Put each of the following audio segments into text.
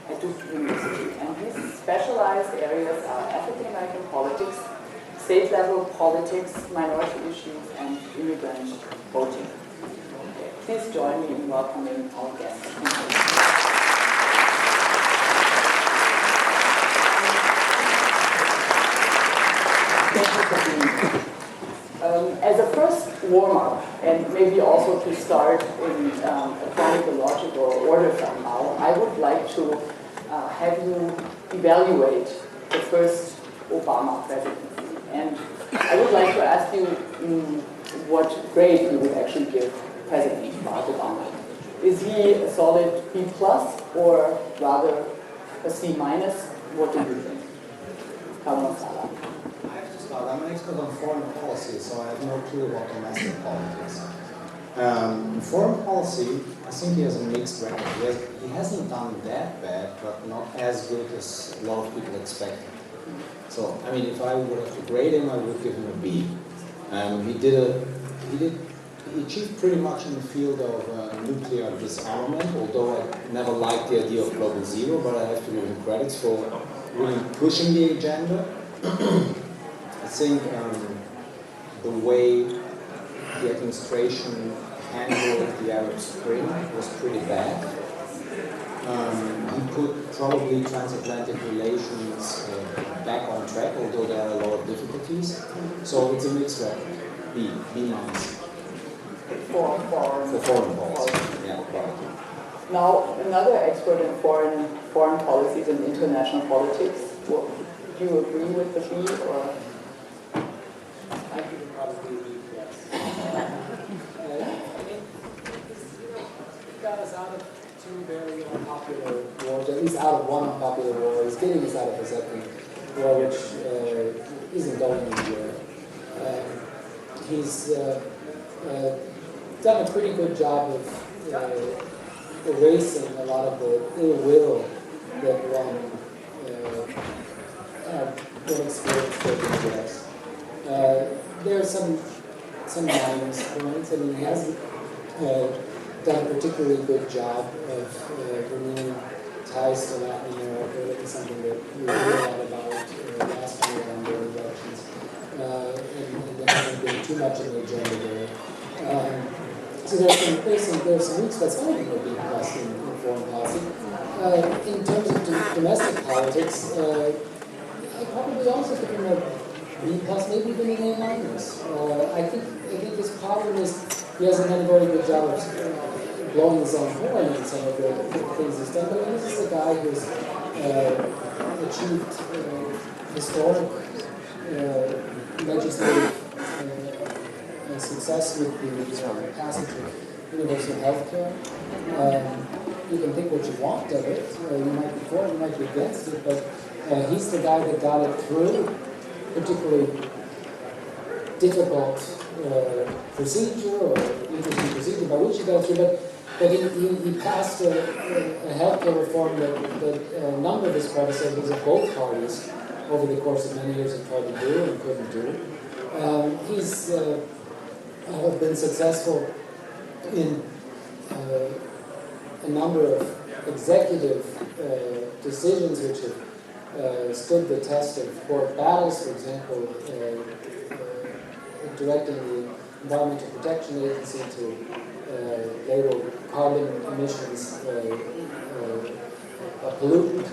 at Duke University. And his specialized areas are African American politics, state-level politics, minority issues, and immigrant voting. Okay. Please join me in welcoming our guests. Thank you for being here. As a first warm-up, and maybe also to start in a chronological order from now, I would like to have you evaluate the first Obama presidency. And I would like to ask you what grade you would actually give President Barack Obama. Is he a solid B+ or rather a C-? What do you think? I'm an expert on foreign policy, so I have no clue about domestic politics. Foreign policy, I think he has a mixed record. He hasn't done that bad, but not as good as a lot of people expect. So, I mean, if I would have to grade him, I would give him a B. He achieved pretty much in the field of nuclear disarmament, although I never liked the idea of global zero, but I have to give him credits for really pushing the agenda. I think the way the administration handled the Arab Spring was pretty bad. He put probably transatlantic relations back on track, although there are a lot of difficulties. So it's a mixed record. B-. For foreign policy. Yeah, right. Now, another expert in foreign policies and international politics. Well, do you agree with the B or? I think probably B+. He got us out of two very unpopular wars, at least out of one unpopular war. He's getting us out of a second war, which isn't going anywhere. He's done a pretty good job of erasing a lot of the ill will that one experienced in the US. There are some minus points. I mean, he hasn't done a particularly good job of renewing ties to Latin America. That was something that we heard a lot about last year around the elections. And there hasn't been too much of an agenda there. So there's some weak spots. I think it would be plus in foreign policy. In terms of domestic politics, I probably also give him a B+, maybe even an A-. I think his problem is he hasn't done a very good job of blowing his own horn in some of the things he's done. But this is a guy who's achieved historic legislative success with the passage of universal health care. You can think what you want of it. You might be for it, you might be against it, but he's the guy that got it through particularly difficult procedure or interesting procedure by which he got through, but he passed a healthcare reform that a number of his predecessors of both parties over the course of many years have tried to do and couldn't do. He's been successful in a number of executive decisions which have stood the test of court battles. For example, directing the Environmental Protection Agency to label carbon emissions a pollutant.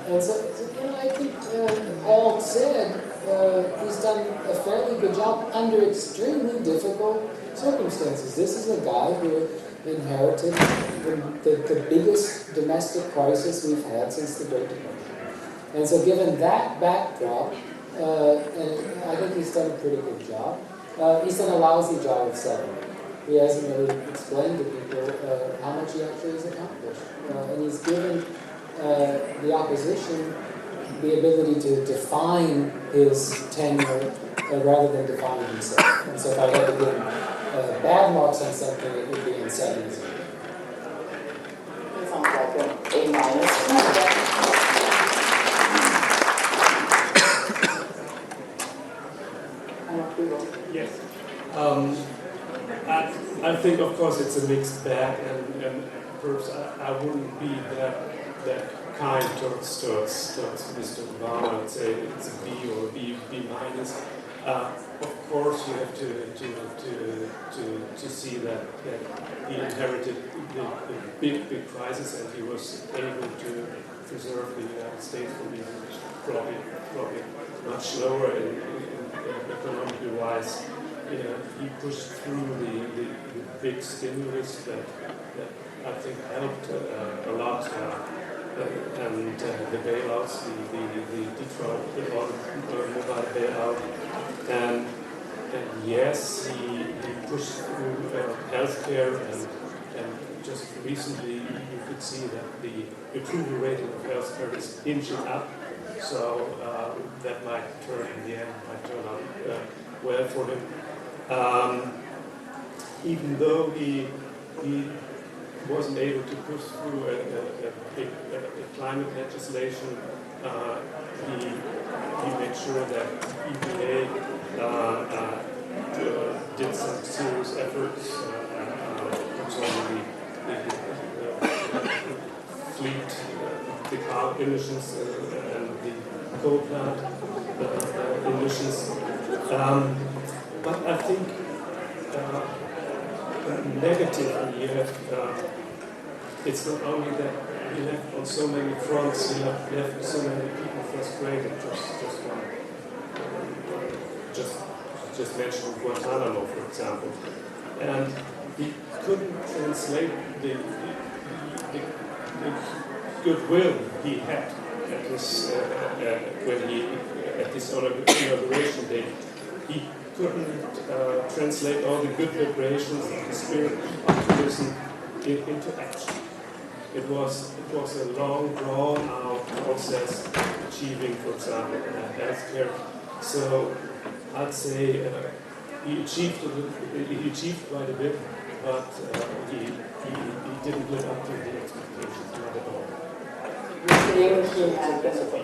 And so I think all said, he's done a fairly good job under extremely difficult circumstances. This is a guy who inherited the biggest domestic crisis we've had since the Great Depression. And so given that backdrop, and I think he's done a pretty good job. He's done a lousy job of selling. He hasn't really explained to people how much he actually has accomplished. And he's given the opposition the ability to define his tenure rather than define himself. And so if I had to give him bad marks on something, it would be in settings. It sounds like an A-. Yes. I think, of course, it's a mixed bag, and perhaps I wouldn't be that kind towards Mr. Wahl. I would say it's a B or a B minus. Of course, you have to see that he inherited the big crisis, and he was able to preserve the United States from being probably much lower in economically wise. He pushed through the big stimulus that I think helped a lot, and the bailouts, the Detroit automobile bailout, and yes, he pushed through healthcare, and just recently you could see that the approval rating of healthcare is inching up, so that might turn out well for him. Even though he wasn't able to push through a climate legislation, he made sure that EPA did some serious efforts concerning the fleet, the car emissions, and the coal plant emissions. But I think negatively, you have, it's not only that you have on so many fronts, you have left so many people frustrated. Just mention Guantanamo, for example, and he couldn't translate the goodwill he had at his at this inauguration day. He couldn't translate all the good vibrations of the spirit of optimism into action. It was a long, drawn-out process achieving, for example, healthcare. So I'd say he achieved quite a bit, but he didn't live up to the expectations, not at all. He had been a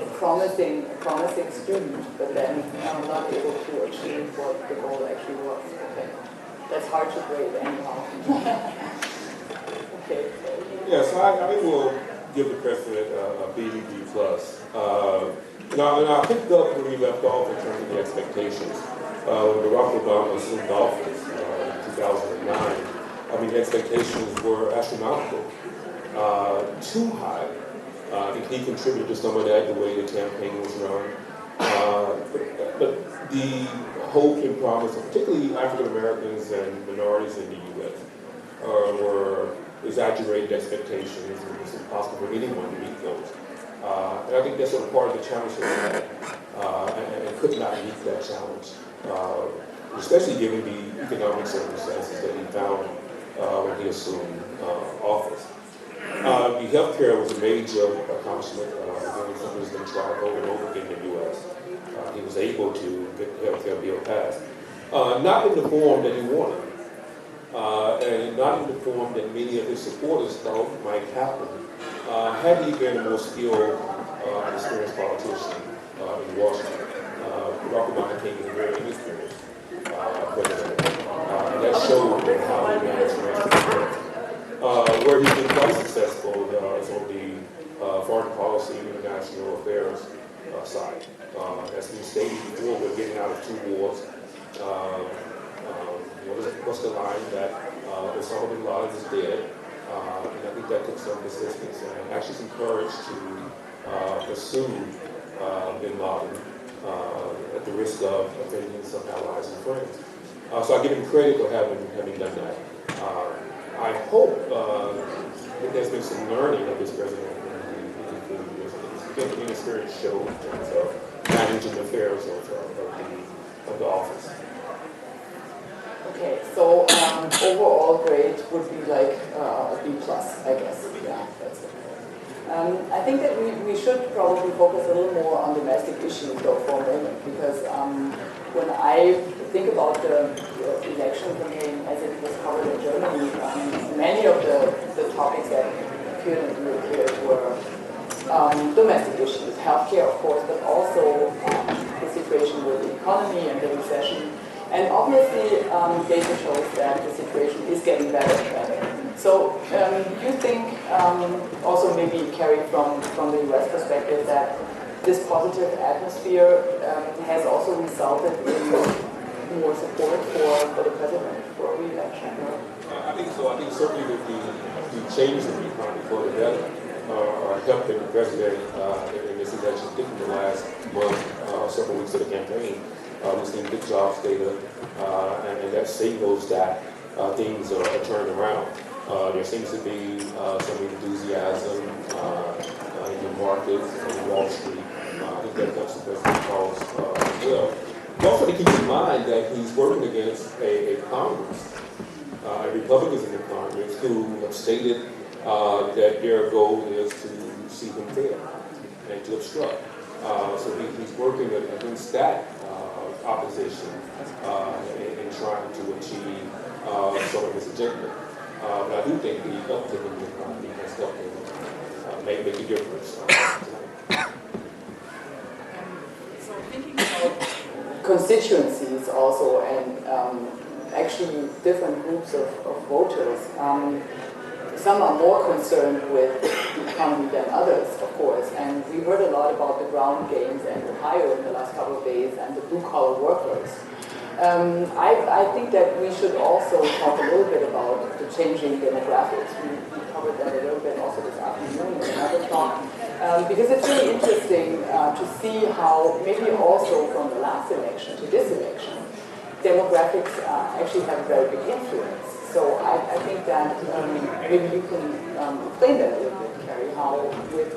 promising student, but then not able to achieve what the goal actually was. Okay. That's hard to grade anyhow. Okay. Yes, I will give the president a B plus. And I picked up where we left off in terms of the expectations. When Barack Obama assumed office in 2009, I mean, expectations were astronomical, too high. I think he contributed to some of that, the way the campaign was run. But the hope and promise of particularly African Americans and minorities in the U.S. Were exaggerated expectations. It was impossible for anyone to meet those. And I think that's sort of part of the challenge that we had, and could not meet that challenge, especially given the economic circumstances that he found when he assumed office. The healthcare was a major accomplishment. Again, something that's been tried over and over again in the U.S. He was able to get the healthcare bill passed, not in the form that he wanted, and not in the form that many of his supporters thought might happen. Had he been a more skilled and experienced politician in Washington, Barack Obama came in a very inexperienced president, and that showed in how he managed to where he's been quite successful is on the foreign policy and international affairs side. As we stated before, we're getting out of 2 wars. What's the line that Osama bin Laden is dead? And I think that took some persistence and actually some courage to pursue bin Laden at the risk of offending some allies and friends. So I give him credit for having done that. I hope that there's been some learning of this president. His inexperience showed in terms of managing the affairs of the office. Okay, so overall grade would be like a B plus, I guess. Yeah, that's it. I think that we should probably focus a little more on domestic issues though for a moment, because when I think about the election campaign as it was covered in Germany, many of the topics that appeared in the report were domestic issues, healthcare of course, but also the situation with the economy and the recession. And obviously, data shows that the situation is getting better and better. So do you think, also maybe Carrie from the US perspective, that this positive atmosphere has also resulted in more support for the president for re-election? I think so. I think certainly that the changes in the economy for the better are helping the president in this election, particularly the last month, several weeks of the campaign. We've seen good jobs data, and that signals that things are turning around. There seems to be some enthusiasm in the markets, in Wall Street. I think that helps the president's cause as well. You also have to keep in mind that he's working against a Congress, Republicans in the Congress, who have stated that their goal is to see him fail and to obstruct. So he's working against that opposition in trying to achieve some of his agenda. But I do think the uptick in the economy has helped him make a difference tonight. So thinking about constituencies also, and actually different groups of voters. Some are more concerned with the economy than others, of course, and we heard a lot about the ground games in Ohio in the last couple of days and the blue-collar workers. I think that we should also talk a little bit about the changing demographics. We covered that a little bit also this afternoon in another talk, because it's really interesting to see how maybe also from the last election to this election, demographics actually have a very big influence. So I think that maybe you can explain that a little bit, Carrie, how with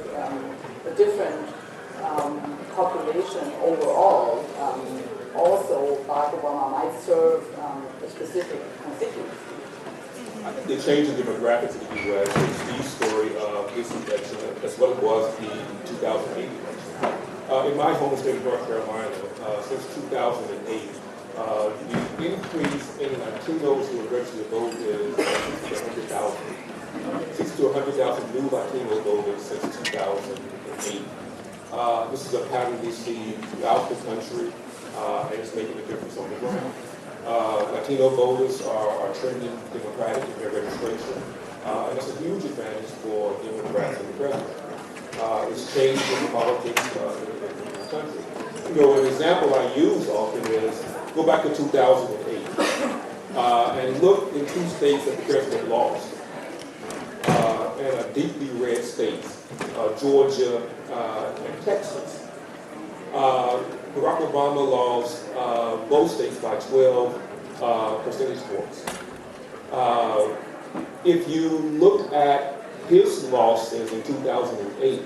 a different population overall, also Barack Obama might serve a specific constituency. I think the change in demographics in the U.S. is the story of this election. That's what it was in 2008 election. In my home state of North Carolina, since 2008, the increase in Latinos who are registered to vote is 60 to 100,000 new Latino voters since 2008. This is a pattern we see throughout the country, and it's making a difference on the ground. Latino voters are trending Democratic in their registration, and that's a huge advantage for Democrats and the president. It's changed in politics in the country. You know, an example I use often is go back to 2008 and look in two states that the president lost, and are deeply red states, Georgia and Texas. Barack Obama lost both states by 12 percentage points. If you look at his losses in 2008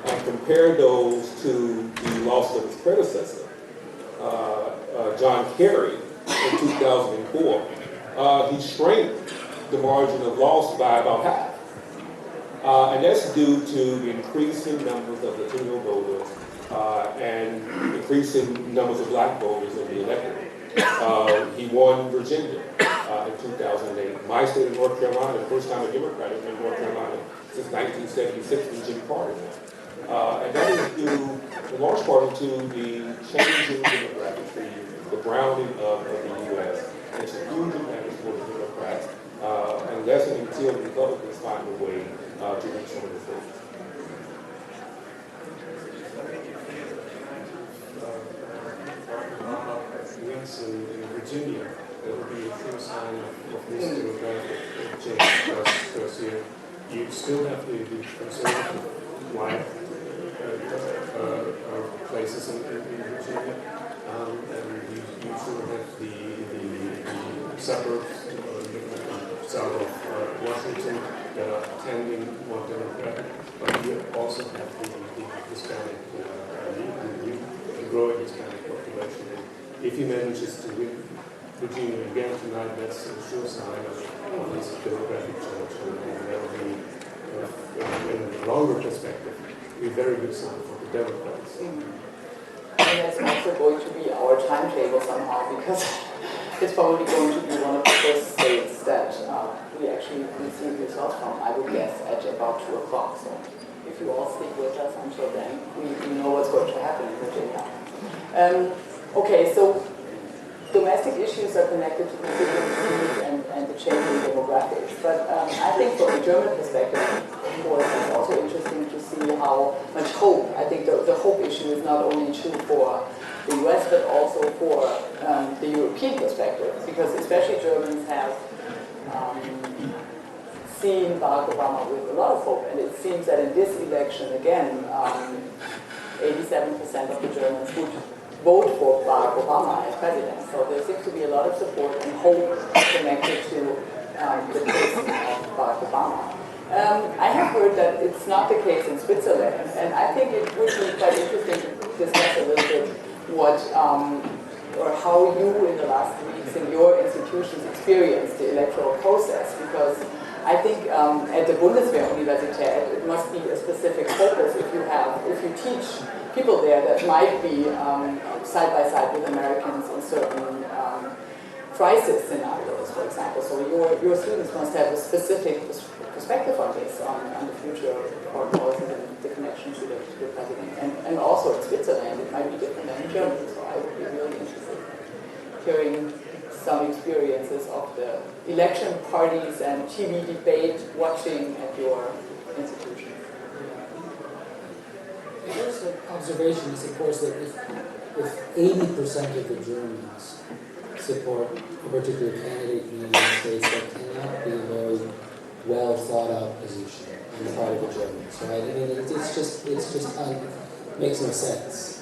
and compare those to the loss of his predecessor, John Kerry, in 2004, he shrank the margin of loss by about half. And that's due to the increasing numbers of Latino voters and increasing numbers of black voters in the electorate. He won Virginia in 2008. My state of North Carolina, the first time a Democrat has been North Carolina since 1976 when Jimmy Carter won. And that is due, in large part, to the changing demographics, the browning of the U.S. And it's a huge advantage for the Democrats, unless and until the Republicans find a way to reach some of the states. Wins in Virginia, that would be a clear sign of this demographic change because you still have the conservative white places in Virginia, and you still have the suburbs south of Washington that are tending more Democratic, but you also have the Hispanic, the growing Hispanic population. If he manages to win Virginia again tonight, that's a sure sign of this demographic change, and that will be, in a longer perspective, be a very good sign for the Democrats. And that's also going to be our timetable somehow, because it's probably going to be one of the first states that we actually receive results from, I would guess, at about 2 o'clock. So if you all stick with us until then, we know what's going to happen in Virginia. Okay, so domestic issues are connected to constituencies and the changing demographics. But I think from a German perspective, of course, it's also interesting to see how much hope, I think the hope issue is not only true for the US, but also for the European perspective, because especially Germans have seen Barack Obama with a lot of hope, and it seems that in this election, again, 87% of the Germans would vote for Barack Obama as president. So there seems to be a lot of support and hope connected to the person of Barack Obama. I have heard that it's not the case in Switzerland, and I think it would be quite interesting to discuss a little bit what or how you in the last weeks in your institutions experienced the electoral process, because I think at the Bundeswehr-Universität it must be a specific focus if you teach people there that might be side by side with Americans in certain crisis scenarios, for example. So your students must have a specific perspective on this, on the future foreign policy and the connection to the president. And also in Switzerland, it might be different than in Germany. So I would be really interested in hearing some experiences of the election parties and TV debate watching at your institution. The first observation is, of course, that if 80% of the Germans support a particular candidate in the United States, that cannot be a very well thought out position on the part of the Germans. Right? I mean, it's just makes no sense.